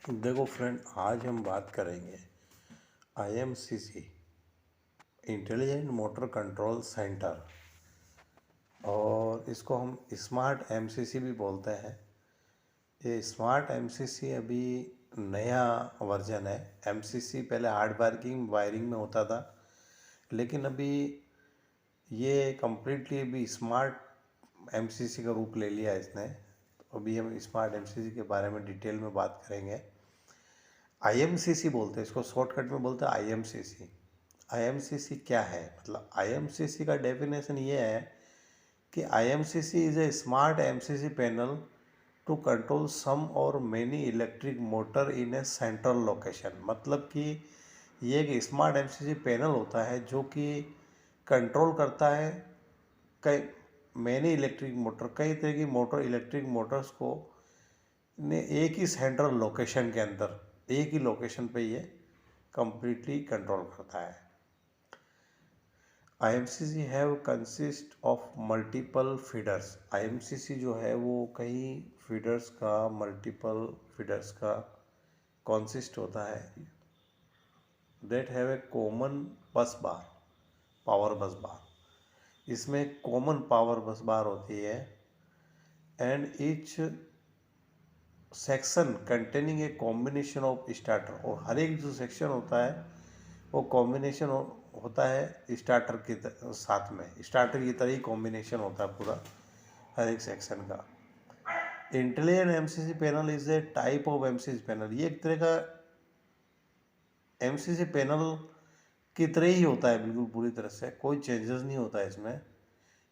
देखो फ्रेंड, आज हम बात करेंगे आईएमसीसी, इंटेलिजेंट मोटर कंट्रोल सेंटर, और इसको हम स्मार्ट एमसीसी भी बोलते हैं। ये स्मार्ट एमसीसी अभी नया वर्जन है। एमसीसी पहले हार्ड वायरिंग में होता था, लेकिन अभी ये कम्प्लीटली अभी स्मार्ट एमसीसी का रूप ले लिया इसने। तो अभी हम स्मार्ट एमसीसी के बारे में डिटेल में बात करेंगे। आईएमसीसी बोलते हैं इसको, शॉर्टकट में बोलते हैं आईएमसीसी। आईएमसीसी क्या है? मतलब आईएमसीसी का डेफिनेशन ये है कि IMCC is a smart MCC panel to control some or many electric motor in a central location. मतलब कि ये एक स्मार्ट एमसीसी पैनल होता है जो कि कंट्रोल करता है कई मेनी इलेक्ट्रिक मोटर, कई तरह की इलेक्ट्रिक मोटर्स को ने एक ही सेंट्रल लोकेशन के अंदर, एक ही लोकेशन पे ये कंप्लीटली कंट्रोल करता है। IMCC have consist of multiple feeders. IMCC जो है वो कई फीडर्स का, मल्टीपल फीडर्स का कंसिस्ट होता है। दैट हैव ए कॉमन बस बार, पावर बस बार। इसमें कॉमन पावर बस बार होती है and each section containing a combination of starter. और हर एक जो सेक्शन होता है वो कॉम्बिनेशन होता है स्टार्टर के साथ में, स्टार्टर की तरह ही कॉम्बिनेशन होता है पूरा हर एक सेक्शन का। Intelligent MCC panel is a type of MCC panel. ये एक तरह का एमसीसी पैनल की तरह ही होता है, बिल्कुल पूरी तरह से कोई चेंजेस नहीं होता है इसमें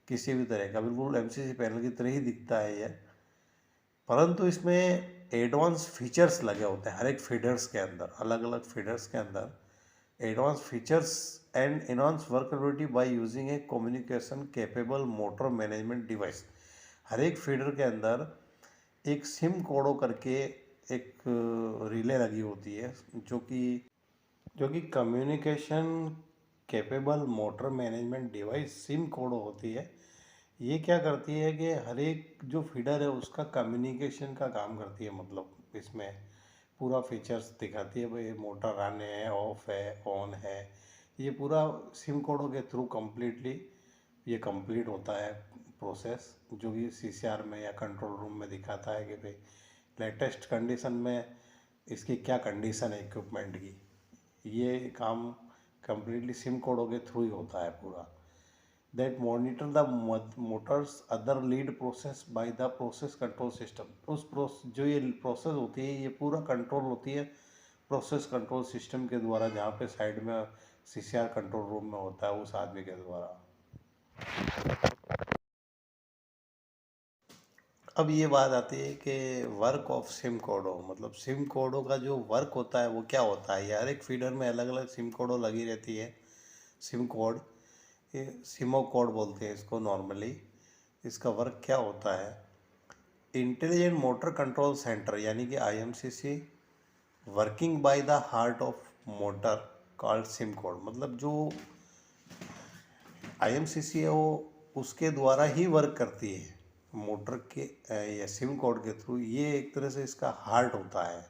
किसी भी तरह का, बिल्कुल एमसीसी पैनल की तरह ही दिखता है ये। परंतु इसमें एडवांस फीचर्स लगे होते हैं हर एक फीडर्स के अंदर, अलग अलग फीडर्स के अंदर advance features and enhance workability by using a communication capable motor management device. हर एक फीडर के अंदर एक सिम कोडो करके एक रिले लगी होती है जो कि communication capable motor management device SIMOCODE होती है। ये क्या करती है कि हर एक जो फीडर है उसका कम्युनिकेशन का काम करती है। मतलब इसमें पूरा फीचर्स दिखाती है, भाई मोटर रन है, ऑफ है, ऑन है, ये पूरा सिम कोडों के थ्रू कम्प्लीटली ये कंप्लीट होता है प्रोसेस, जो कि सीसीआर में या कंट्रोल रूम में दिखाता है कि भाई लेटेस्ट कंडीशन में इसकी क्या कंडीशन है इक्विपमेंट की। ये काम कम्प्लीटली सिम कोडों के थ्रू ही होता है पूरा। that monitor the motors other lead process by the process control system। जो ये प्रोसेस होती है ये पूरा कंट्रोल होती है प्रोसेस कंट्रोल सिस्टम के द्वारा, जहाँ पे साइड में सीसीआर कंट्रोल रूम में होता है उस आदमी के द्वारा। अब ये बात आती है कि वर्क ऑफ सिम कोडो, मतलब सिम कोडो का जो वर्क होता है वो क्या होता है। ये हर एक फीडर में अलग अलग सिम कोडो लगी रहती है। सिम कोड, ये सिमो कोड बोलते हैं इसको नॉर्मली। इसका वर्क क्या होता है? इंटेलिजेंट मोटर कंट्रोल सेंटर यानी कि IMCC working by the heart of motor called SIMOCODE. मतलब जो आईएमसीसी है वो उसके द्वारा ही वर्क करती है मोटर के या सिम कोड के थ्रू। ये एक तरह से इसका हार्ट होता है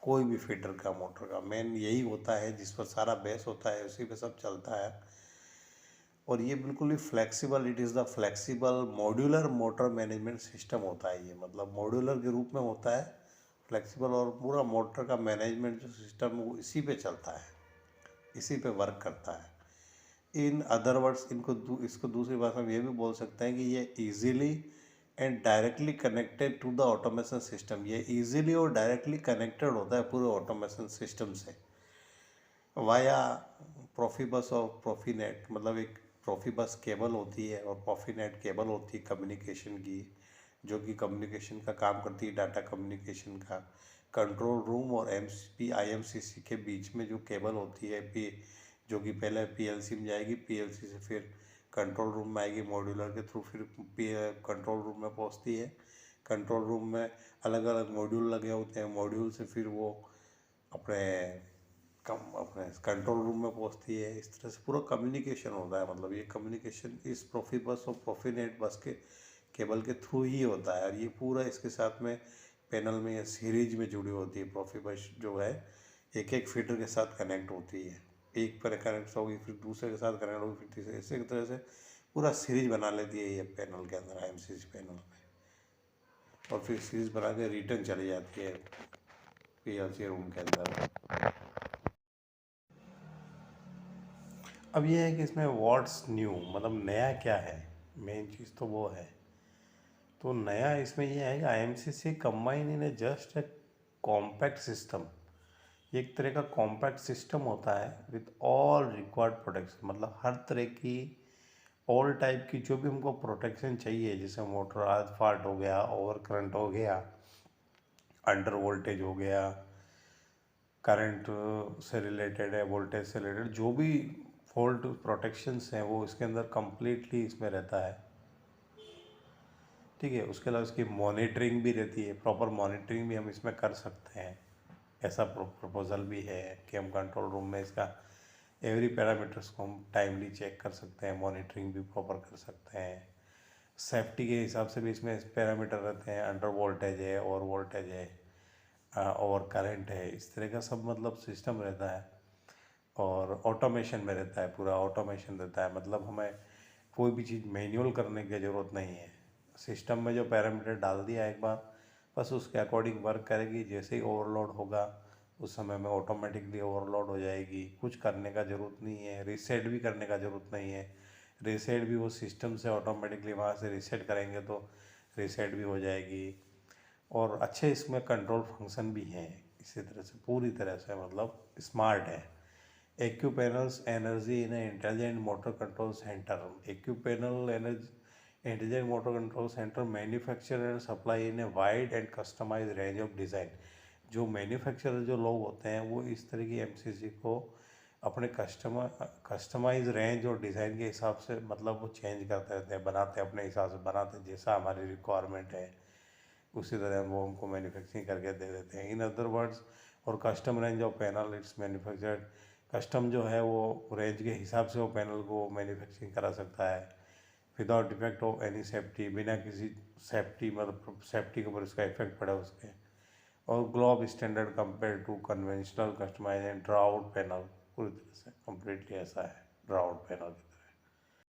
कोई भी फीडर का, मोटर का मेन यही होता है, जिस पर सारा बेस होता है, उसी पे सब चलता है। और ये बिल्कुल ही flexible, it is the flexible modular motor management system होता है ये। मतलब मॉड्यूलर के रूप में होता है, फ्लेक्सिबल, और पूरा मोटर का मैनेजमेंट जो सिस्टम है वो इसी पे चलता है, इसी पे वर्क करता है। इन अदर वर्ड्स इसको दूसरी भाषा में ये भी बोल सकते हैं कि ये easily and directly connected to the automation system. ये इजीली और डायरेक्टली कनेक्टेड होता है पूरे ऑटोमेशन सिस्टम से वाया प्रोफीबस और प्रोफीनेट। मतलब एक प्रोफीबस केबल होती है और प्रोफीनेट केबल होती है कम्युनिकेशन की, जो कि कम्युनिकेशन का काम करती है, डाटा कम्युनिकेशन का। कंट्रोल रूम और आईएमसीसी के बीच में जो केबल होती है जो कि पहले पीएलसी में जाएगी, पीएलसी से फिर कंट्रोल रूम में आएगी मॉड्यूलर के थ्रू, फिर कंट्रोल रूम में पहुंचती है। कंट्रोल रूम में अलग अलग मॉड्यूल लगे होते हैं, मॉड्यूल से फिर वो अपने कंट्रोल रूम में पहुंचती है। इस तरह से पूरा कम्युनिकेशन होता है। मतलब ये कम्युनिकेशन इस प्रोफीबस और प्रोफीनेट बस के केबल के थ्रू ही होता है। और ये पूरा इसके साथ में पैनल में या सीरीज में जुड़ी होती है। प्रोफिबस जो है एक एक फीडर के साथ कनेक्ट होती है, एक पर कनेक्ट होगी फिर दूसरे के साथ कनेक्ट होगी फिर तीसरे, इसी तरह से पूरा सीरीज बना लेती है ये पैनल के अंदर, एमसीसी पैनल में, और फिर सीरीज बना के रिटर्न चली जाती है पीएलसी रूम के अंदर। अब ये है कि इसमें व्हाट्स न्यू, मतलब नया क्या है, मेन चीज़ तो वो है। तो नया इसमें ये है कि IMCC combine in A just a compact system. ये एक तरह का कॉम्पैक्ट सिस्टम होता है विथ ऑल रिक्वायर्ड प्रोटेक्शन, मतलब हर तरह की ऑल टाइप की जो भी हमको प्रोटेक्शन चाहिए, जैसे मोटर आज फॉल्ट हो गया, ओवर करंट हो गया, अंडर वोल्टेज हो गया, करंट से रिलेटेड है, वोल्टेज से रिलेटेड जो भी फॉल्ट प्रोटेक्शंस हैं वो इसके अंदर कंप्लीटली इसमें रहता है। ठीक है, उसके अलावा इसकी मॉनिटरिंग भी रहती है, प्रॉपर मॉनिटरिंग भी हम इसमें कर सकते हैं। ऐसा प्रपोजल भी है कि हम कंट्रोल रूम में इसका एवरी पैरामीटर्स को हम टाइमली चेक कर सकते हैं, मॉनिटरिंग भी प्रॉपर कर सकते हैं। सेफ्टी के हिसाब से भी इसमें पैरामीटर रहते हैं, अंडर वोल्टेज है, ओवर वोल्टेज है, ओवर करंट है, इस तरह का सब मतलब सिस्टम रहता है। और ऑटोमेशन में रहता है, पूरा ऑटोमेशन रहता है, मतलब हमें कोई भी चीज़ मैन्युअल करने की ज़रूरत नहीं है। सिस्टम में जो पैरामीटर डाल दिया एक बार, बस उसके अकॉर्डिंग वर्क करेगी। जैसे ही ओवरलोड होगा उस समय में ऑटोमेटिकली ओवरलोड हो जाएगी, कुछ करने का ज़रूरत नहीं है, रीसेट भी करने का ज़रूरत नहीं है। रीसेट भी वो सिस्टम से ऑटोमेटिकली वहाँ से रीसेट करेंगे तो रीसेट भी हो जाएगी। और अच्छे इसमें कंट्रोल फंक्शन भी हैं, इसी तरह से पूरी तरह से मतलब स्मार्ट है। Acupanels energy in intelligent motor control centre. Acupanel energy intelligent motor control centre manufacture and supply in a wide and customize range of design. जो मैन्युफैक्चरर जो लोग होते हैं वो इस तरह की एमसीसी को अपने कस्टमाइज रेंज और डिज़ाइन के हिसाब से मतलब वो चेंज करते रहते हैं, बनाते अपने हिसाब से बनाते, जैसा हमारी रिक्वायरमेंट है उसी तरह वो हमको मैन्युफैक्चरिंग करके दे देते हैं। इन अदर वर्ड्स, और custom range of panel it's manufactured, custom जो है वो रेंज के हिसाब से वो पैनल को मैन्युफैक्चरिंग करा सकता है without effect of any safety, बिना किसी सेफ्टी मतलब सेफ्टी के ऊपर उसका इफेक्ट पड़ा उसके। और globe standard compare to conventional customize and draw out panel, पूरी तरह से कम्प्लीटली ऐसा है ड्राउट पैनल।